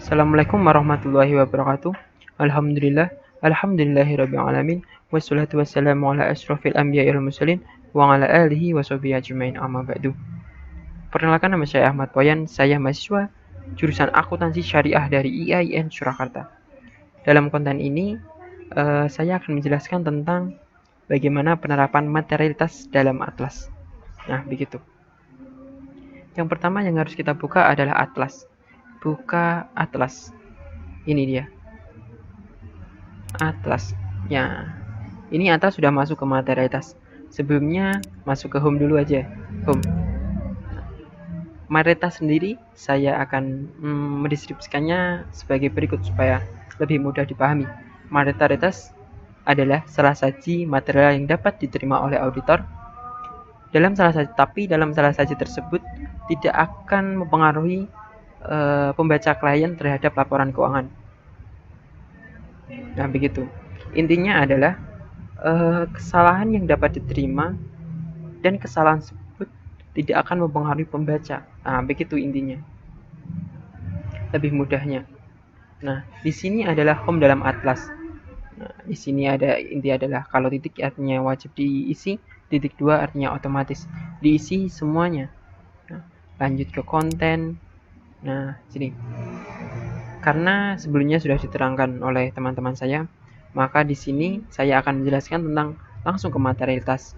Assalamualaikum warahmatullahi wabarakatuh. Alhamdulillahirabbil alamin wassalatu wassalamu ala asyrofil anbiya'i wal mursalin wa ala alihi washabihi ajmain amma ba'du. Perkenalkan, nama saya Ahmad Poyan, saya mahasiswa jurusan Akuntansi Syariah dari IAIN Surakarta. Dalam konten ini saya akan menjelaskan tentang bagaimana penerapan materialitas dalam atlas. Nah, begitu. Yang pertama yang harus kita buka adalah atlas. Buka atlas. Ini dia. Atlas. Ya. Ini atlas sudah masuk ke materialitas. Sebelumnya masuk ke home dulu aja. Home. Materialitas sendiri saya akan mendistribusikannya sebagai berikut supaya lebih mudah dipahami. Materialitas adalah salah saji material yang dapat diterima oleh auditor dalam salah saji tersebut tidak akan mempengaruhi pembaca klien terhadap laporan keuangan. Nah, begitu. Intinya adalah kesalahan yang dapat diterima dan kesalahan tersebut tidak akan mempengaruhi pembaca. Nah, begitu intinya. Lebih mudahnya. Nah, di sini adalah home dalam atlas. Nah, di sini ada inti adalah kalau titik artinya wajib diisi, titik 2 artinya otomatis diisi semuanya. Nah, lanjut ke konten. Nah, sini. Karena sebelumnya sudah diterangkan oleh teman-teman saya, maka di sini saya akan menjelaskan tentang langsung ke materialitas.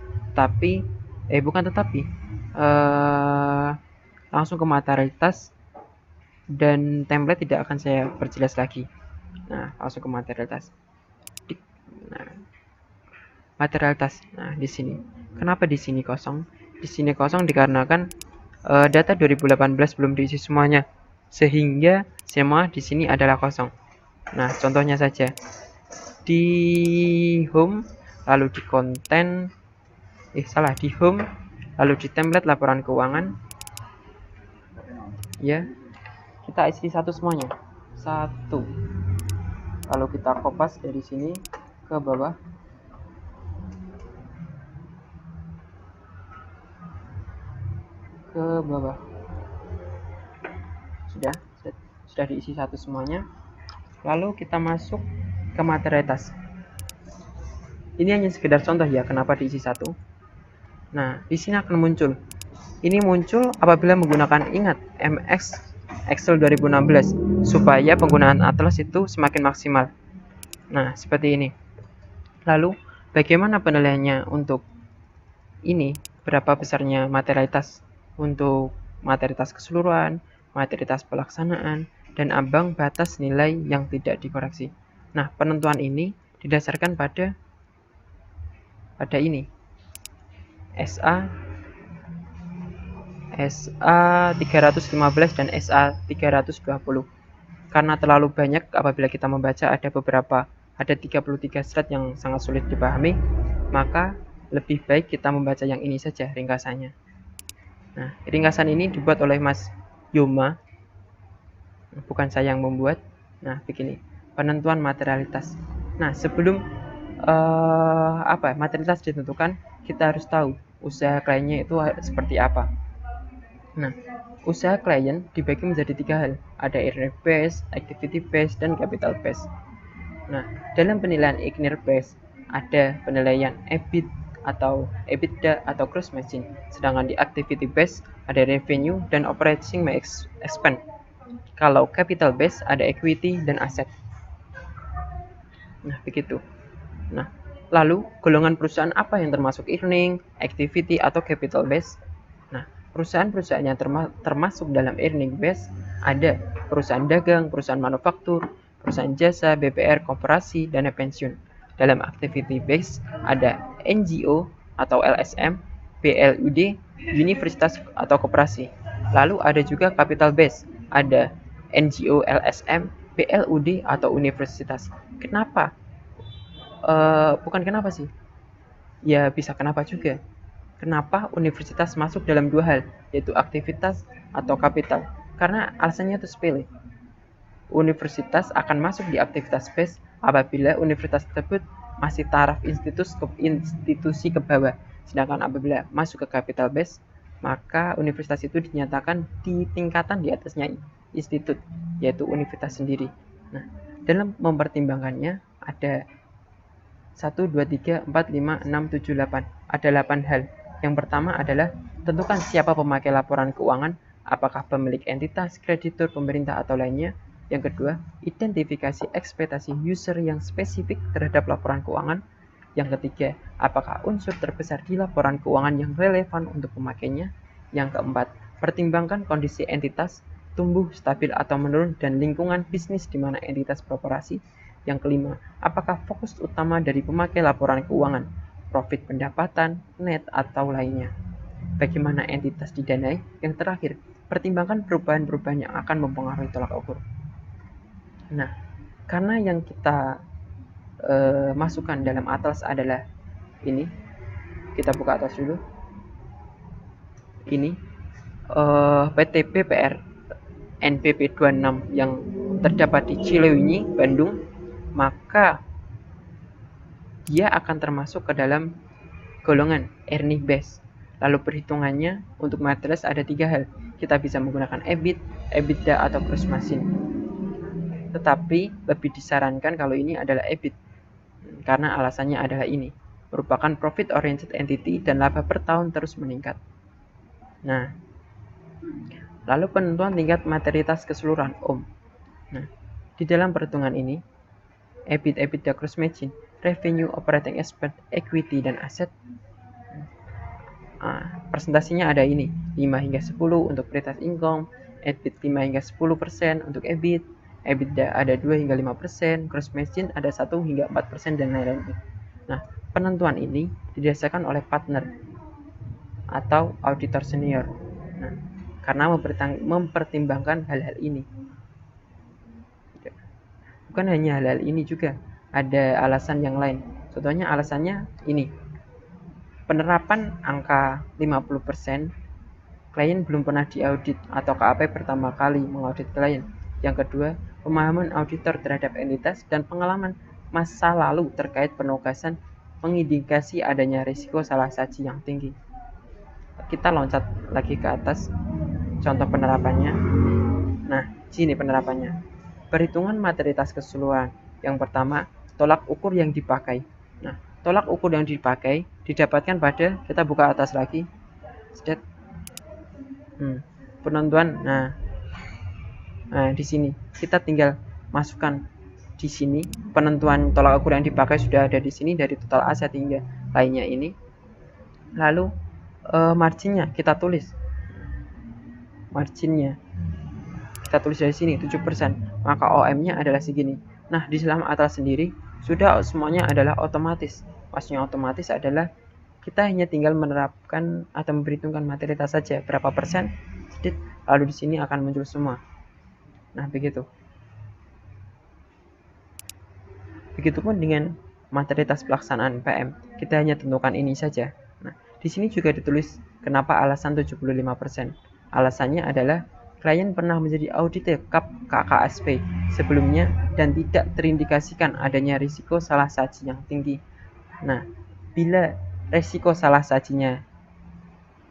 Langsung ke materialitas dan template tidak akan saya perjelas lagi. Nah, langsung ke materialitas. Nah, materialitas. Nah, di sini. Kenapa di sini kosong? Di sini kosong dikarenakan data 2018 belum diisi semuanya, sehingga semua di sini adalah kosong. Nah, contohnya saja di home, lalu di konten, di home, lalu di template laporan keuangan, ya, kita isi satu semuanya, satu. Lalu kita kopas dari sini ke bawah. Sudah diisi satu semuanya. Lalu kita masuk ke materialitas. Ini hanya sekedar contoh ya, kenapa diisi satu. Nah, di sini akan muncul. Ini muncul apabila menggunakan MX Excel 2016 supaya penggunaan atlas itu semakin maksimal. Nah, seperti ini. Lalu, bagaimana penilaiannya untuk ini? Berapa besarnya materialitas untuk materialitas keseluruhan, materialitas pelaksanaan, dan ambang batas nilai yang tidak dikoreksi. Nah, penentuan ini didasarkan pada ini. SA 315 dan SA 320. Karena terlalu banyak apabila kita membaca ada 33 slide yang sangat sulit dipahami, maka lebih baik kita membaca yang ini saja ringkasannya. Nah, ringkasan ini dibuat oleh Mas Yoma, bukan saya yang membuat. Nah, begini, penentuan materialitas. Nah, sebelum materialitas ditentukan, kita harus tahu usaha kliennya itu seperti apa. Nah, usaha klien dibagi menjadi 3 hal. Ada earner base, activity base, dan capital base. Nah, dalam penilaian earner base ada penilaian EBIT atau EBITDA atau gross margin. Sedangkan di activity base ada revenue dan operating expense. Kalau capital base ada equity dan aset. Nah, begitu. Nah, lalu golongan perusahaan apa yang termasuk earning, activity, atau capital base? Nah, perusahaan-perusahaan yang termasuk dalam earning base ada perusahaan dagang, perusahaan manufaktur, perusahaan jasa, BPR, koperasi, dana pensiun. Dalam activity base ada NGO atau LSM, BLUD, universitas atau koperasi. Lalu ada juga capital base, ada NGO, LSM, BLUD atau universitas. Kenapa? Bukan kenapa sih? Ya bisa kenapa juga. Kenapa universitas masuk dalam 2 hal, yaitu aktivitas atau kapital? Karena alasannya itu sepele. Universitas akan masuk di aktivitas base apabila universitas tersebut masih taraf institusi ke bawah. Sedangkan apabila masuk ke capital base, maka universitas itu dinyatakan di tingkatan di atasnya institut, yaitu universitas sendiri. Nah, dalam mempertimbangkannya ada 1, 2, 3, 4, 5, 6, 7, 8. Ada 8 hal. Yang pertama adalah tentukan siapa pemakai laporan keuangan, apakah pemilik entitas, kreditur, pemerintah, atau lainnya. Yang kedua, identifikasi ekspektasi user yang spesifik terhadap laporan keuangan. Yang ketiga, apakah unsur terbesar di laporan keuangan yang relevan untuk pemakainya. Yang keempat, pertimbangkan kondisi entitas, tumbuh, stabil, atau menurun, dan lingkungan bisnis di mana entitas beroperasi. Yang kelima, apakah fokus utama dari pemakai laporan keuangan, profit pendapatan, net, atau lainnya. Bagaimana entitas didanai. Yang terakhir, pertimbangkan perubahan-perubahan yang akan mempengaruhi tolak ukur. Nah, karena yang kita masukkan dalam atlas adalah ini, kita buka atlas dulu. Ini PT BPR NPP 26 yang terdapat di Cileunyi, Bandung, maka dia akan termasuk ke dalam golongan earning base. Lalu perhitungannya untuk materials ada 3 hal. Kita bisa menggunakan EBIT, EBITDA, atau gross margin. Tetapi lebih disarankan kalau ini adalah EBIT. Karena alasannya adalah ini, merupakan profit oriented entity dan laba per tahun terus meningkat. Nah, lalu penentuan tingkat materialitas keseluruhan OM. Nah, di dalam perhitungan ini, EBIT, EBITDA, gross margin, revenue, operating expense, equity, dan aset. Presentasinya ada ini, 5 hingga 10 untuk pre-tax income, EBIT 5 hingga 10% untuk EBIT, EBITDA ada 2 hingga 5%, gross margin ada 1 hingga 4%, dan lain-lain. Nah, penentuan ini didasarkan oleh partner atau auditor senior. Nah, karena mempertimbangkan hal-hal ini. Bukan hanya hal-hal ini juga, ada alasan yang lain. Contohnya alasannya ini, penerapan angka 50%, klien belum pernah diaudit atau KAP pertama kali mengaudit klien. Yang kedua, pemahaman auditor terhadap entitas dan pengalaman masa lalu terkait penugasan mengindikasi adanya risiko salah saji yang tinggi. Kita loncat lagi ke atas, contoh penerapannya. Nah, sini penerapannya. Perhitungan materialitas keseluruhan. Yang pertama, tolak ukur yang dipakai. Nah, tolak ukur yang dipakai didapatkan pada, kita buka atas lagi, penentuan. Nah, di sini kita tinggal masukkan di sini penentuan tolak ukur yang dipakai sudah ada di sini dari total aset hingga lainnya ini. Lalu marginnya kita tulis. Marginnya kita tulis dari sini 7%, maka OM-nya adalah segini. Nah, di dalam atlas sendiri sudah semuanya adalah otomatis. Maksudnya otomatis adalah kita hanya tinggal menerapkan atau memperhitungkan materialitas saja berapa persen, lalu di sini akan muncul semua. Nah, begitu. Begitupun dengan materialitas pelaksanaan PM, kita hanya tentukan ini saja. Nah, di sini juga ditulis kenapa alasan 75%. Alasannya adalah klien pernah menjadi auditor KKSP sebelumnya dan tidak terindikasikan adanya risiko salah saji yang tinggi. Nah, bila risiko salah sajinya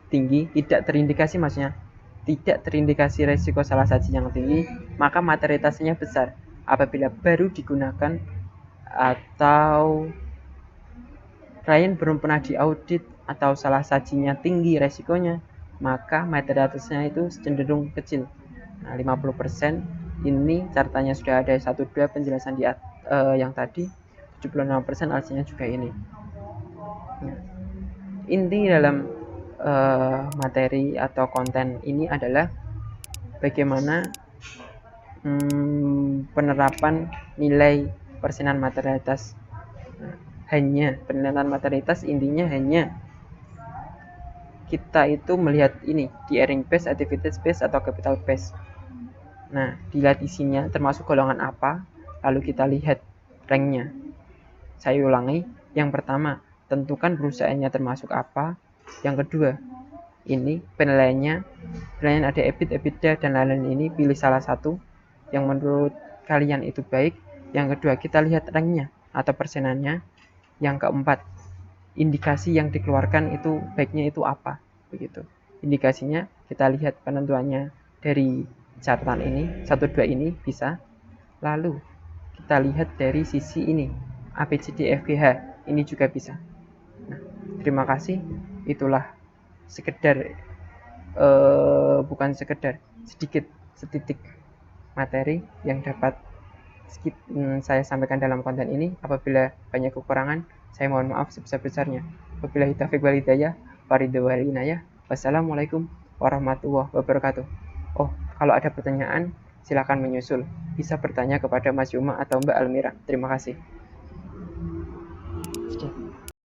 tinggi, tidak terindikasi, maksudnya tidak terindikasi risiko salah saji yang tinggi, maka materialitasnya besar. Apabila baru digunakan atau klien belum pernah diaudit atau salah sajinya tinggi resikonya, maka materialitasnya itu cenderung kecil. Nah, 50% ini catatannya sudah ada 1-2 penjelasan di yang tadi. 75% alasannya juga ini. Nah, inti dalam materi atau konten ini adalah bagaimana penerapan nilai persenan materialitas. Hanya penilaian materialitas intinya hanya kita itu melihat ini di earning base, activities base, atau capital base. Nah, dilihat isinya termasuk golongan apa, lalu kita lihat ranknya. Saya ulangi, yang pertama tentukan perusahaannya termasuk apa. Yang kedua, ini penilaiannya ada EBIT, EBITDA, dan lain-lain. Ini pilih salah satu yang menurut kalian itu baik. Yang kedua, kita lihat ranknya atau persenannya. Yang keempat, indikasi yang dikeluarkan itu baiknya itu apa, begitu. Indikasinya kita lihat penentuannya dari catatan ini, 1, 2 ini bisa. Lalu kita lihat dari sisi ini, ABCDFGH ini juga bisa. Nah, terima kasih. Itulah sekedar bukan sekedar, sedikit setitik materi yang dapat saya sampaikan dalam konten ini. Apabila banyak kekurangan, saya mohon maaf sebesar-besarnya. Wabillahi taufiq wal hidayah, waridwan inayah. Wassalamualaikum warahmatullahi wabarakatuh. Oh, kalau ada pertanyaan, silakan menyusul. Bisa bertanya kepada Mas Yuma atau Mbak Almira. Terima kasih.